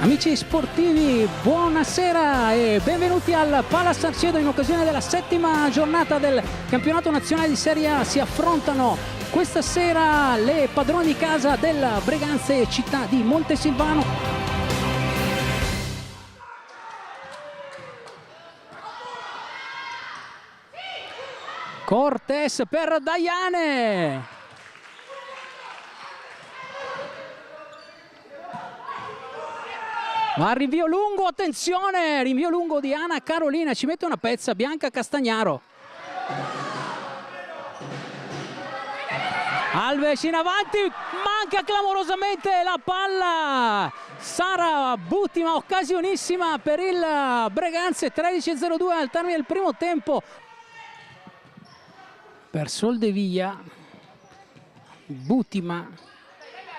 Amici sportivi, buonasera e benvenuti al Pala Sarcedo in occasione della settima giornata del campionato nazionale di Serie A. Si affrontano questa sera le padrone di casa del Breganze città di Montesilvano. Cortes per Daiane. Ma rinvio lungo, attenzione, rinvio lungo di Ana Carolina, ci mette una pezza, Bianca Castagnaro. Alves in avanti, manca clamorosamente la palla. Sara Buttima, occasionissima per il Breganze, 13:02 al termine del primo tempo. Per Soldevia, Buttima.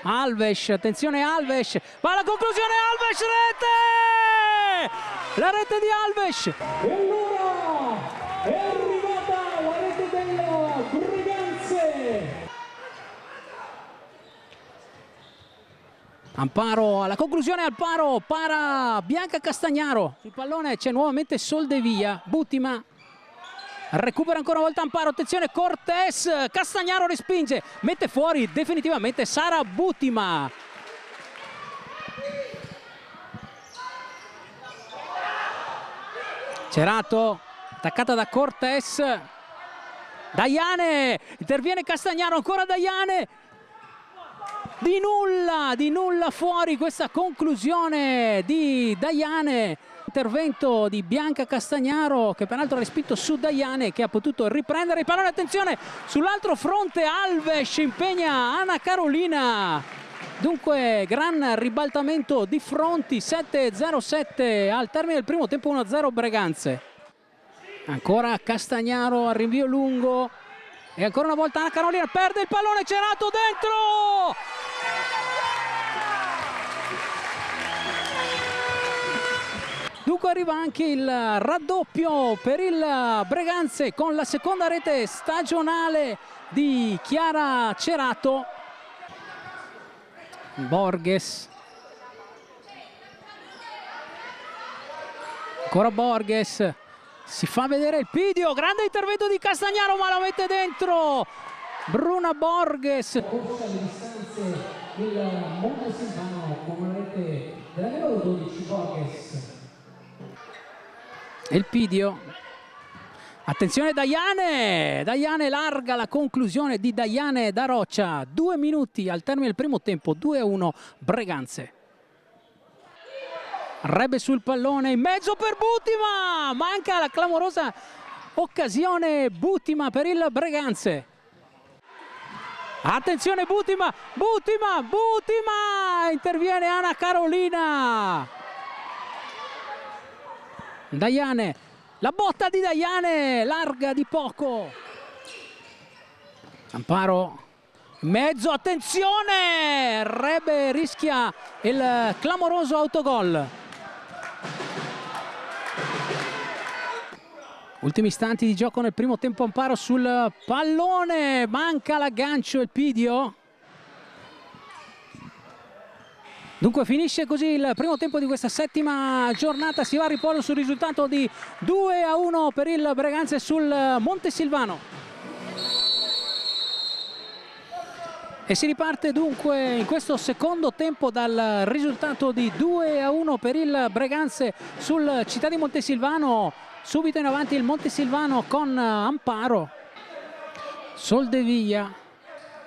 Alves, attenzione Alves, va alla conclusione Alves, rete! La rete di Alves! E allora è arrivata la rete del Breganze! Amparo, alla conclusione Amparo, para Bianca Castagnaro, sul pallone c'è nuovamente Soldevia, Buttima. Recupera ancora una volta Amparo, attenzione Cortes, Castagnaro respinge, mette fuori definitivamente Sara Buttima. Cerato, attaccata da Cortes. Daiane, interviene Castagnaro, ancora Daiane. Di nulla fuori questa conclusione di Daiane. Intervento di Bianca Castagnaro che peraltro ha respinto su Daiane che ha potuto riprendere il pallone. Attenzione sull'altro fronte Alves impegna Ana Carolina. Dunque gran ribaltamento di fronti, 7-0-7 al termine del primo tempo, 1-0 Breganze. Ancora Castagnaro al rinvio lungo e ancora una volta Ana Carolina perde il pallone, Cerato dentro! Dunque arriva anche il raddoppio per il Breganze con la seconda rete stagionale di Chiara Cerato. Borges. Ancora Borges. Si fa vedere il Pidio. Grande intervento di Castagnaro ma la mette dentro. Bruna Borges. Corsa le distanze del Montesilvano con la rete della numero 12 Borges. E il Pidio, attenzione Daiane, Daiane larga la conclusione di Daiane da Roccia, 2 minuti al termine del primo tempo, 2-1 Breganze. Rebe sul pallone, in mezzo per Buttima, manca la clamorosa occasione Buttima per il Breganze. Attenzione Buttima, interviene Ana Carolina. Daiane, la botta di Daiane, larga di poco. Amparo, mezzo, attenzione! Rebe rischia il clamoroso autogol. Ultimi istanti di gioco nel primo tempo, Amparo sul pallone, manca l'aggancio il Pidio. Dunque finisce così il primo tempo di questa settima giornata, si va a riposo sul risultato di 2-1 per il Breganze sul Montesilvano. E si riparte dunque in questo secondo tempo dal risultato di 2-1 per il Breganze sul città di Montesilvano. Subito in avanti il Montesilvano con Amparo, Soldevia.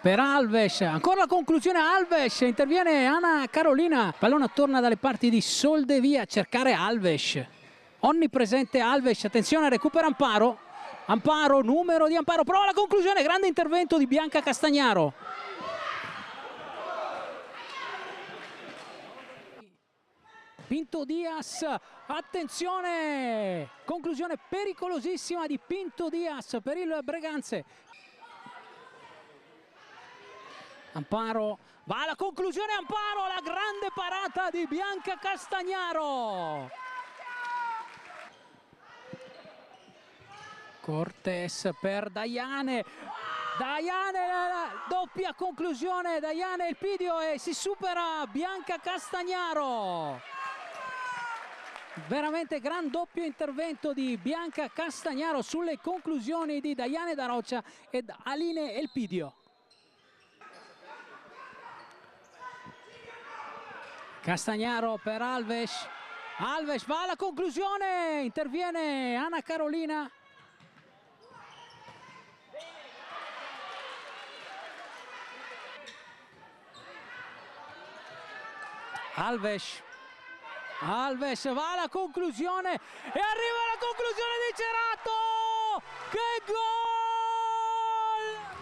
Per Alves, ancora la conclusione Alves, interviene Ana Carolina, pallone torna dalle parti di Soldevia a cercare Alves, onnipresente Alves, attenzione recupera Amparo, Amparo, numero di Amparo, prova la conclusione, grande intervento di Bianca Castagnaro. Pinto Diaz, attenzione, conclusione pericolosissima di Pinto Diaz per il Breganze. Amparo, va alla conclusione Amparo, la grande parata di Bianca Castagnaro. Cortes per Daiane, Daiane, doppia conclusione, Daiane il Pidio e si supera Bianca Castagnaro. Veramente gran doppio intervento di Bianca Castagnaro sulle conclusioni di Daiane Daroccia ed Aline Elpidio. Castagnaro per Alves. Alves va alla conclusione, interviene Anna Carolina. Alves va alla conclusione e arriva alla conclusione di Cerato!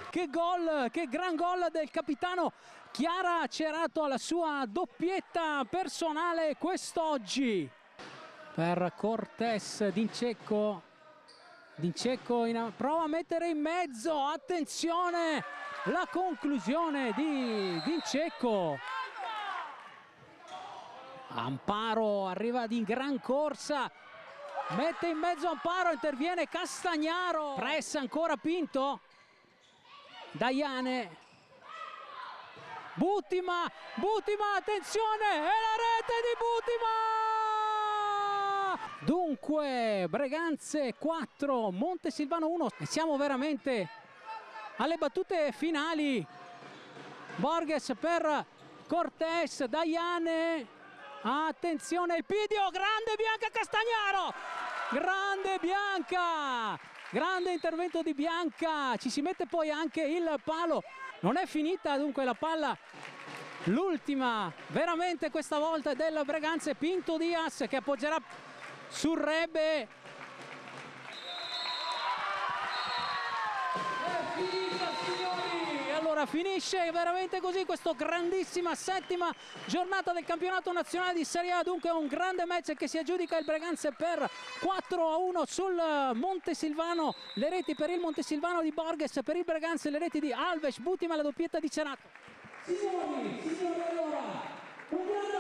Che gol! Che gran gol del capitano Chiara Cerato alla sua doppietta personale quest'oggi. Per Cortés, D'Incecco prova a mettere in mezzo, attenzione, la conclusione di D'Incecco. Amparo arriva in gran corsa, mette in mezzo Amparo, interviene Castagnaro, pressa ancora Pinto, Daiane, Buttima, attenzione, e la rete di Buttima! Dunque Breganze 4, Montesilvano 1, e siamo veramente alle battute finali. Borges per Cortés, Daiane, attenzione Elpidio, grande Bianca Castagnaro, grande Bianca, grande intervento di Bianca, ci si mette poi anche il palo, non è finita dunque la palla, l'ultima veramente questa volta è del Breganze, Pinto Diaz che appoggerà sul Rebbe. Allora finisce veramente così questa grandissima settima giornata del campionato nazionale di Serie A, dunque un grande match che si aggiudica il Breganze per 4-1 sul Montesilvano, le reti per il Montesilvano di Borges, per il Breganze le reti di Alves, Buttima, la doppietta di Cerato. Signori, allora un grande